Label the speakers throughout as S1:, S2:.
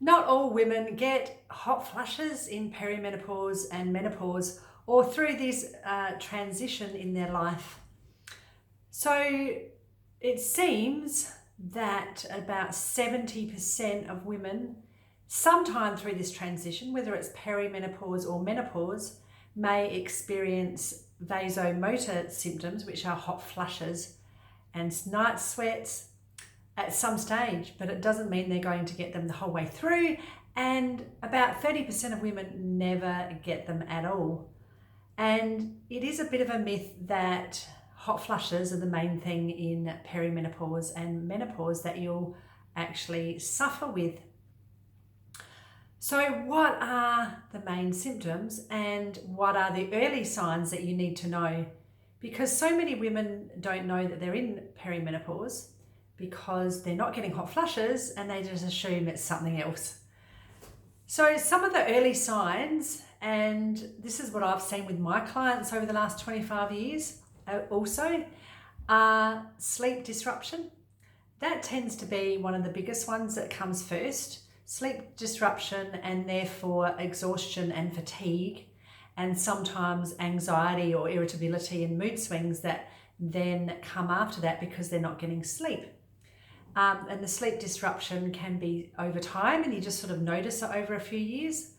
S1: Not all women get hot flushes in perimenopause and menopause or through this transition in their life. So it seems that about 70% of women, sometime through this transition, whether it's perimenopause or menopause, may experience vasomotor symptoms, which are hot flushes and night sweats at some stage, but it doesn't mean they're going to get them the whole way through. And about 30% of women never get them at all. And it is a bit of a myth that hot flushes are the main thing in perimenopause and menopause that you'll actually suffer with. So what are the main symptoms and what are the early signs that you need to know? Because so many women don't know that they're in perimenopause because they're not getting hot flushes and they just assume it's something else. So some of the early signs, and this is what I've seen with my clients over the last 25 years also, are sleep disruption. That tends to be one of the biggest ones that comes first. Sleep disruption and therefore exhaustion and fatigue, and sometimes anxiety or irritability and mood swings that then come after that because they're not getting sleep. And the sleep disruption can be over time and you just sort of notice it over a few years.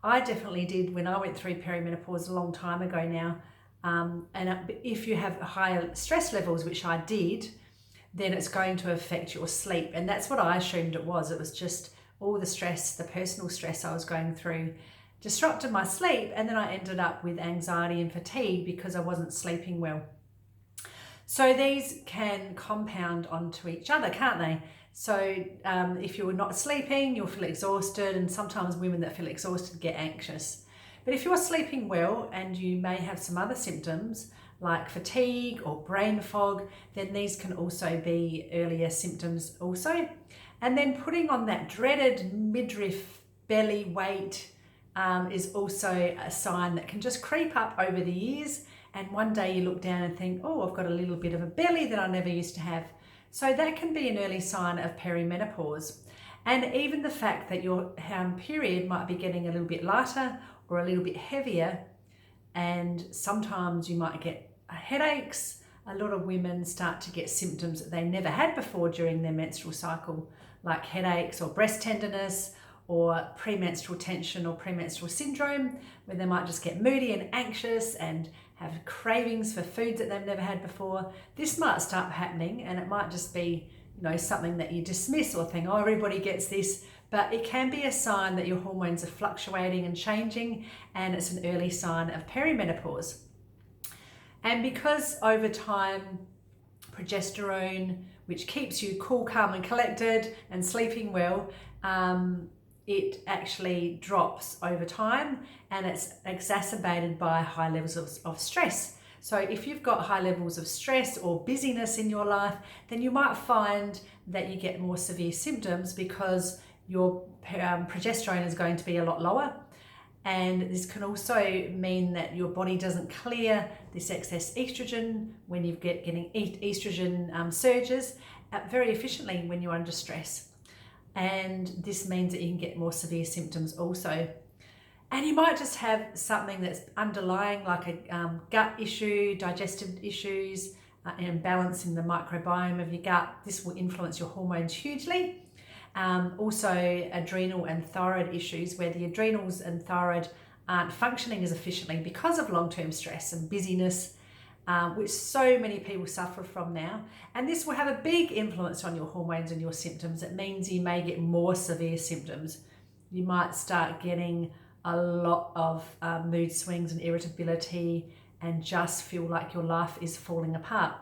S1: I definitely did when I went through perimenopause a long time ago now. And if you have higher stress levels, which I did, then it's going to affect your sleep. And that's what I assumed it was. It was just all the stress, the personal stress I was going through disrupted my sleep. And then I ended up with anxiety and fatigue because I wasn't sleeping well. So these can compound onto each other, can't they? So if you're not sleeping, you'll feel exhausted, and sometimes women that feel exhausted get anxious. But if you're sleeping well and you may have some other symptoms like fatigue or brain fog, then these can also be earlier symptoms also. And then putting on that dreaded midriff belly weight is also a sign that can just creep up over the years. And one day you look down and think, oh, I've got a little bit of a belly that I never used to have. So that can be an early sign of perimenopause. And even the fact that your period might be getting a little bit lighter or a little bit heavier, and sometimes you might get headaches. A lot of women start to get symptoms that they never had before during their menstrual cycle, like headaches or breast tenderness or premenstrual tension or premenstrual syndrome, where they might just get moody and anxious and have cravings for foods that they've never had before. This might start happening, and it might just be, something that you dismiss or think, oh, everybody gets this, but it can be a sign that your hormones are fluctuating and changing, and it's an early sign of perimenopause. And because over time, progesterone, which keeps you cool, calm and collected and sleeping well, it actually drops over time, and it's exacerbated by high levels of stress. So if you've got high levels of stress or busyness in your life, then you might find that you get more severe symptoms because your progesterone is going to be a lot lower. And this can also mean that your body doesn't clear this excess estrogen when you getting estrogen surges very efficiently when you're under stress. And this means that you can get more severe symptoms also. And you might just have something that's underlying, like a gut issue, digestive issues, an imbalance in the microbiome of your gut. This will influence your hormones hugely. Also adrenal and thyroid issues, where the adrenals and thyroid aren't functioning as efficiently because of long-term stress and busyness, which so many people suffer from now. And this will have a big influence on your hormones and your symptoms. It means you may get more severe symptoms. You might start getting a lot of mood swings and irritability and just feel like your life is falling apart.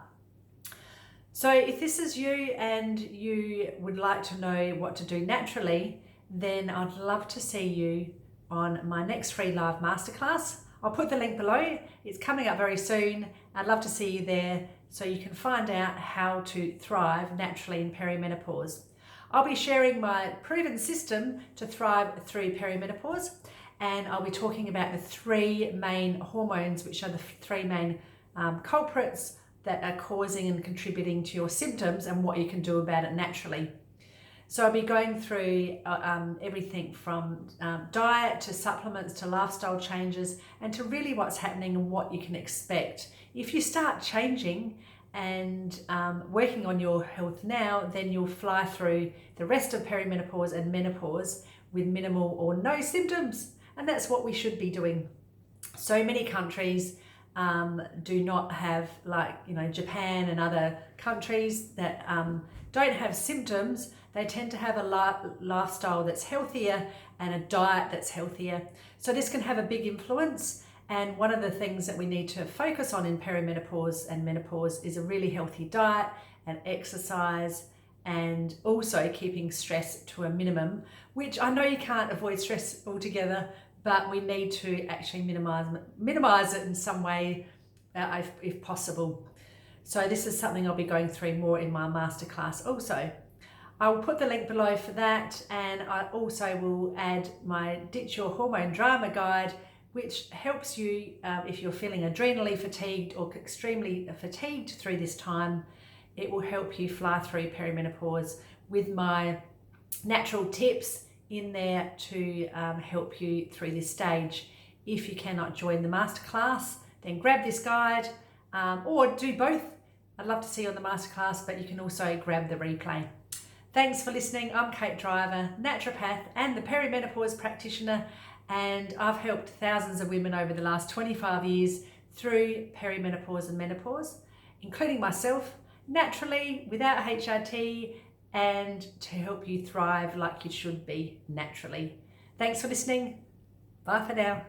S1: So if this is you and you would like to know what to do naturally, then I'd love to see you on my next free live masterclass. I'll put the link below. It's coming up very soon. I'd love to see you there so you can find out how to thrive naturally in perimenopause. I'll be sharing my proven system to thrive through perimenopause, and I'll be talking about the three main hormones, which are the three main culprits that are causing and contributing to your symptoms and what you can do about it naturally. So I'll be going through everything from diet to supplements to lifestyle changes and to really what's happening and what you can expect. If you start changing and working on your health now, then you'll fly through the rest of perimenopause and menopause with minimal or no symptoms. And that's what we should be doing. So many countries do not have, like, you know, Japan and other countries that don't have symptoms. They tend to have a lifestyle that's healthier and a diet that's healthier. So this can have a big influence. And one of the things that we need to focus on in perimenopause and menopause is a really healthy diet and exercise, and also keeping stress to a minimum, which I know you can't avoid stress altogether, but we need to actually minimize it in some way if possible. So this is something I'll be going through more in my masterclass also. I will put the link below for that, and I also will add my Ditch Your Hormone Drama guide, which helps you if you're feeling adrenally fatigued or extremely fatigued through this time. It will help you fly through perimenopause with my natural tips in there to help you through this stage. If you cannot join the masterclass, then grab this guide or do both. I'd love to see you on the masterclass, but you can also grab the replay. Thanks for listening. I'm Kate Driver, naturopath and the perimenopause practitioner, and I've helped thousands of women over the last 25 years through perimenopause and menopause, including myself, naturally, without HRT, and to help you thrive like you should be naturally. Thanks for listening. Bye for now.